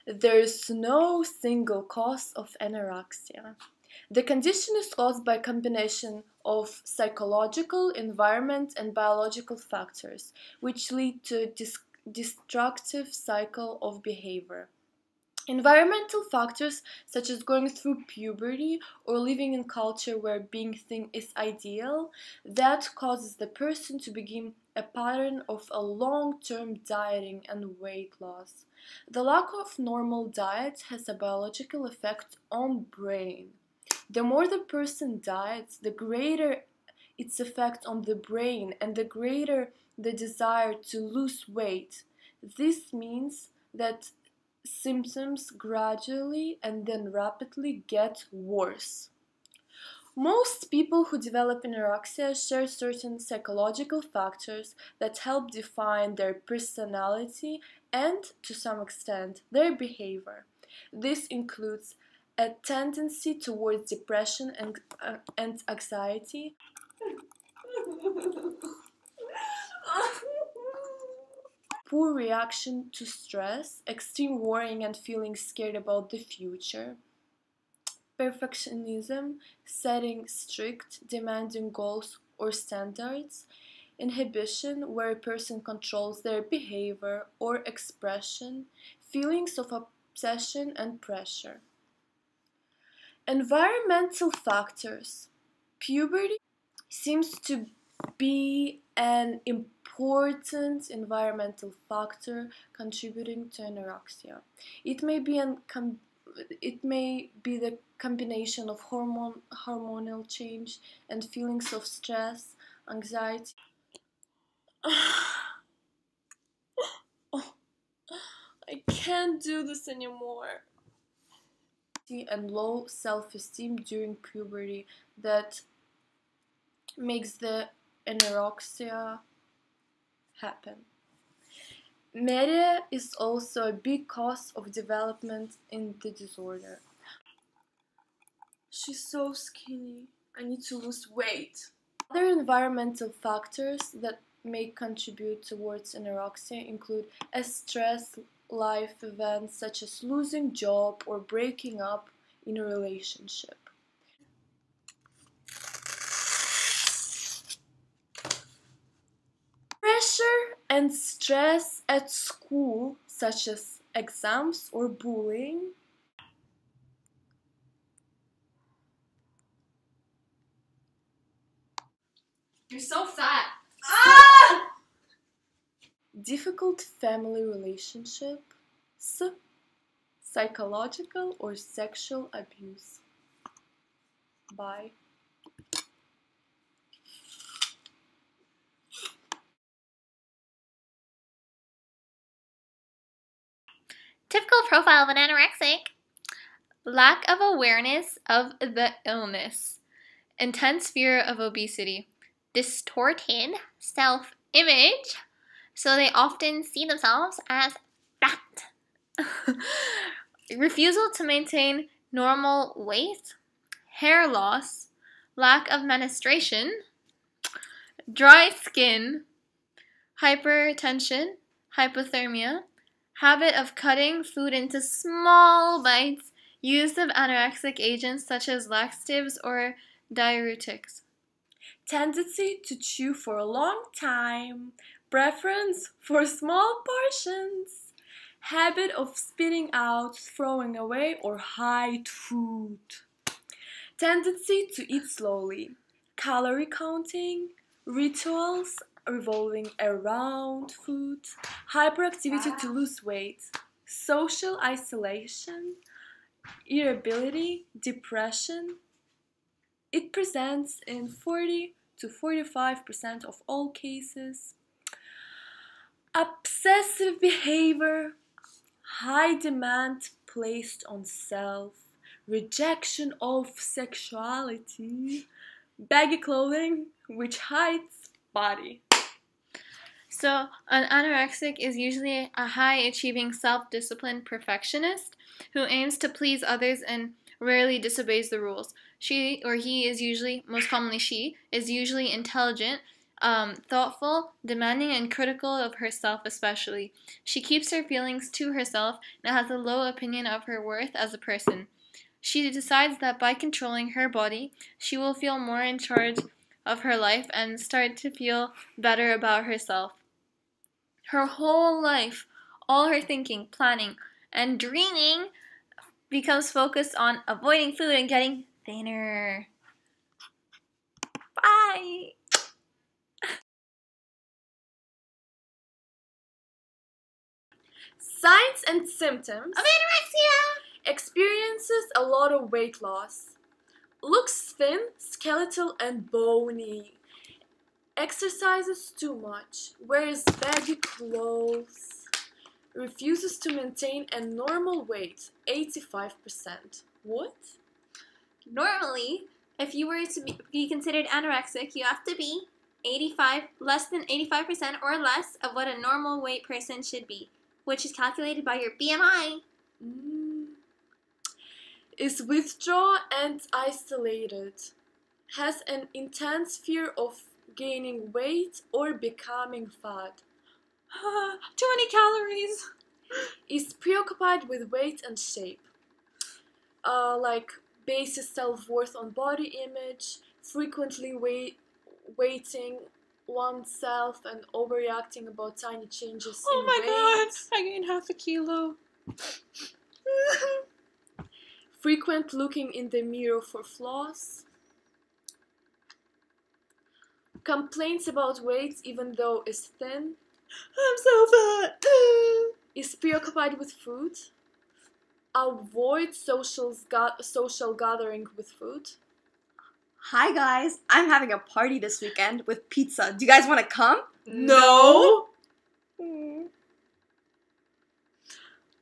There is no single cause of anorexia. The condition is caused by a combination of psychological, environment, and biological factors, which lead to a destructive cycle of behavior. Environmental factors such as going through puberty or living in culture where being thin is ideal, that causes the person to begin a pattern of a long-term dieting and weight loss. The lack of normal diet has a biological effect on brain. The more the person diets, the greater its effect on the brain and the greater the desire to lose weight. This means that symptoms gradually and then rapidly get worse. Most people who develop anorexia share certain psychological factors that help define their personality and, to some extent, their behavior. This includes a tendency towards depression and anxiety, poor reaction to stress, extreme worrying and feeling scared about the future, perfectionism, setting strict, demanding goals or standards, inhibition, where a person controls their behavior or expression, feelings of obsession and pressure. Environmental factors. Puberty seems to be an important environmental factor contributing to anorexia. It may be the combination of hormonal change and feelings of stress, anxiety. Oh, I can't do this anymore. And low self-esteem during puberty that makes the anorexia happen. Media is also a big cause of development in the disorder. She's so skinny. I need to lose weight. Other environmental factors that may contribute towards anorexia include a stress life events such as losing job or breaking up in a relationship. Pressure and stress at school, such as exams or bullying. You're so fat. Ah! Difficult family relationships, psychological or sexual abuse. Bye. Typical profile of an anorexic: lack of awareness of the illness, intense fear of obesity, distorted self-image, so they often see themselves as fat, refusal to maintain normal weight, hair loss, lack of menstruation, dry skin, hypertension, hypothermia, habit of cutting food into small bites, use of anorexic agents such as laxatives or diuretics. Tendency to chew for a long time, preference for small portions, habit of spitting out, throwing away, or hide food. Tendency to eat slowly, calorie counting, rituals revolving around food, hyperactivity to lose weight, social isolation, irritability, depression. It presents in 40 to 45% of all cases. Obsessive behavior, high demand placed on self, rejection of sexuality, baggy clothing which hides body. So, an anorexic is usually a high-achieving, self-disciplined perfectionist who aims to please others and rarely disobeys the rules. She or he is usually, most commonly she, is usually intelligent, thoughtful, demanding, and critical of herself especially. She keeps her feelings to herself and has a low opinion of her worth as a person. She decides that by controlling her body, she will feel more in charge of her life and start to feel better about herself. Her whole life, all her thinking, planning, and dreaming becomes focused on avoiding food and getting thinner. Bye! Signs and symptoms Of anorexia! experiences a lot of weight loss. Looks thin, skeletal, and bony. Exercises too much. Wears baggy clothes. Refuses to maintain a normal weight, 85%. What? Normally, if you were to be considered anorexic, you have to be less than 85% or less of what a normal weight person should be, which is calculated by your BMI. Is withdrawn and isolated. Has an intense fear of gaining weight or becoming fat. Too many calories. Is preoccupied with weight and shape. Like bases self-worth on body image, frequently weighting oneself and overreacting about tiny changes in weight. God, I gained half a kilo. Frequent looking in the mirror for flaws. Complaints about weight even though is thin. I'm so fat. Is preoccupied with food. Avoid social gathering with food. Hi guys, I'm having a party this weekend with pizza. Do you guys want to come? No.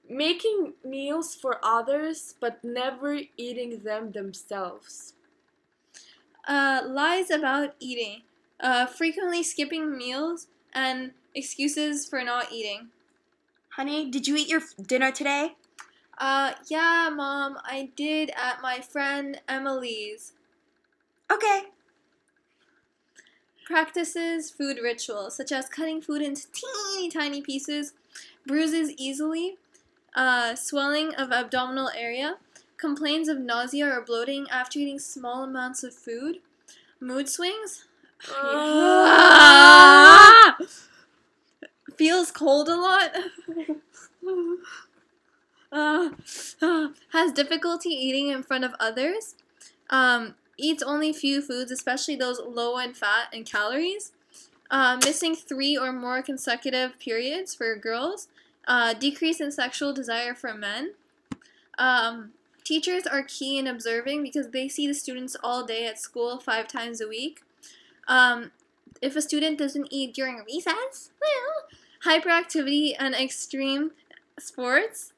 Making meals for others but never eating them themselves. Lies about eating. Frequently skipping meals and excuses for not eating. Honey, did you eat your dinner today? Yeah, Mom, I did at my friend Emily's. Okay. Practices food rituals, such as cutting food into teeny tiny pieces, bruises easily, swelling of abdominal area, complains of nausea or bloating after eating small amounts of food, mood swings, feels cold a lot, has difficulty eating in front of others, eats only few foods, especially those low in fat and calories, missing 3 or more consecutive periods for girls, decrease in sexual desire for men. Teachers are key in observing because they see the students all day at school 5 times a week. If a student doesn't eat during recess, well, hyperactivity and extreme sports,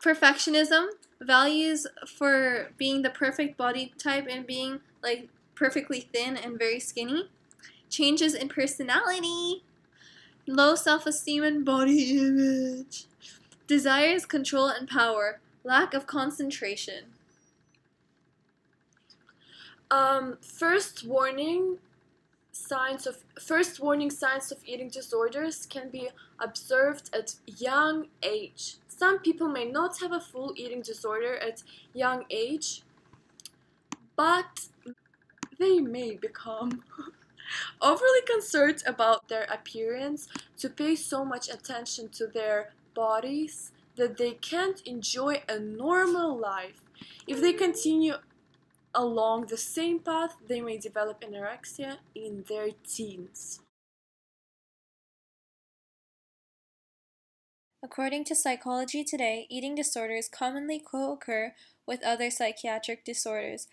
perfectionism, values for being the perfect body type and being like perfectly thin and very skinny, changes in personality, low self-esteem and body image, desires control and power, lack of concentration. First warning signs of eating disorders can be observed at young age. Some people may not have a full eating disorder at young age, but they may become overly concerned about their appearance, to pay so much attention to their bodies that they can't enjoy a normal life. If they continue along the same path, they may develop anorexia in their teens. According to Psychology Today, eating disorders commonly co-occur with other psychiatric disorders,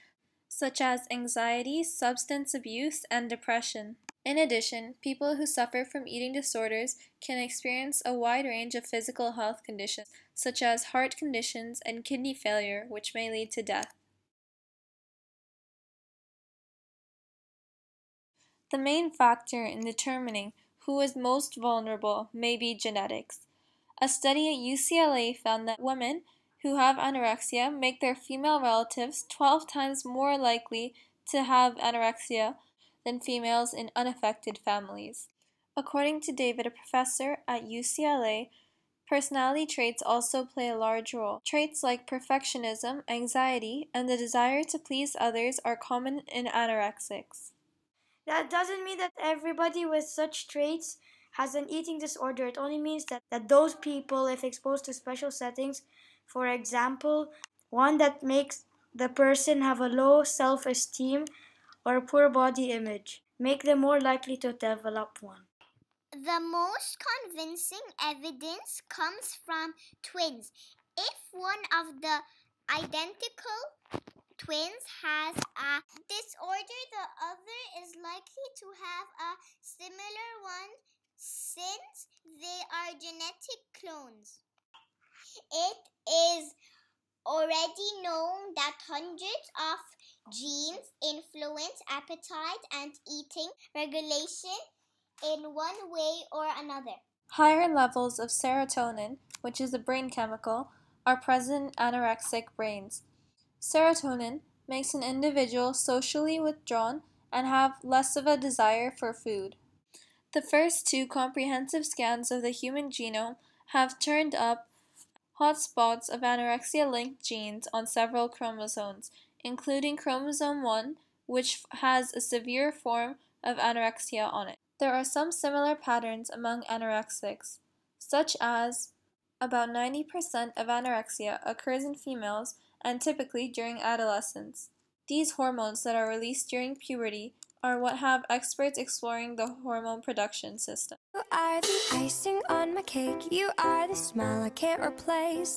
such as anxiety, substance abuse, and depression. In addition, people who suffer from eating disorders can experience a wide range of physical health conditions, such as heart conditions and kidney failure, which may lead to death. The main factor in determining who is most vulnerable may be genetics. A study at UCLA found that women who have anorexia make their female relatives 12 times more likely to have anorexia than females in unaffected families. According to David, a professor at UCLA, personality traits also play a large role. Traits like perfectionism, anxiety, and the desire to please others are common in anorexics. That doesn't mean that everybody with such traits has an eating disorder. It only means that those people, if exposed to special settings, for example, one that makes the person have a low self-esteem or a poor body image, make them more likely to develop one. The most convincing evidence comes from twins. If one of the identical twins has a disorder, the other is likely to have a similar one since they are genetic clones. It is already known that hundreds of genes influence appetite and eating regulation in one way or another. Higher levels of serotonin, which is a brain chemical, are present in anorexic brains. Serotonin makes an individual socially withdrawn and have less of a desire for food. The first two comprehensive scans of the human genome have turned up hotspots of anorexia-linked genes on several chromosomes, including chromosome 1, which has a severe form of anorexia on it. There are some similar patterns among anorexics, such as about 90% of anorexia occurs in females and typically during adolescence. These hormones that are released during puberty are what have experts exploring the hormone production system. You are the icing on my cake. You are the smile I can't replace.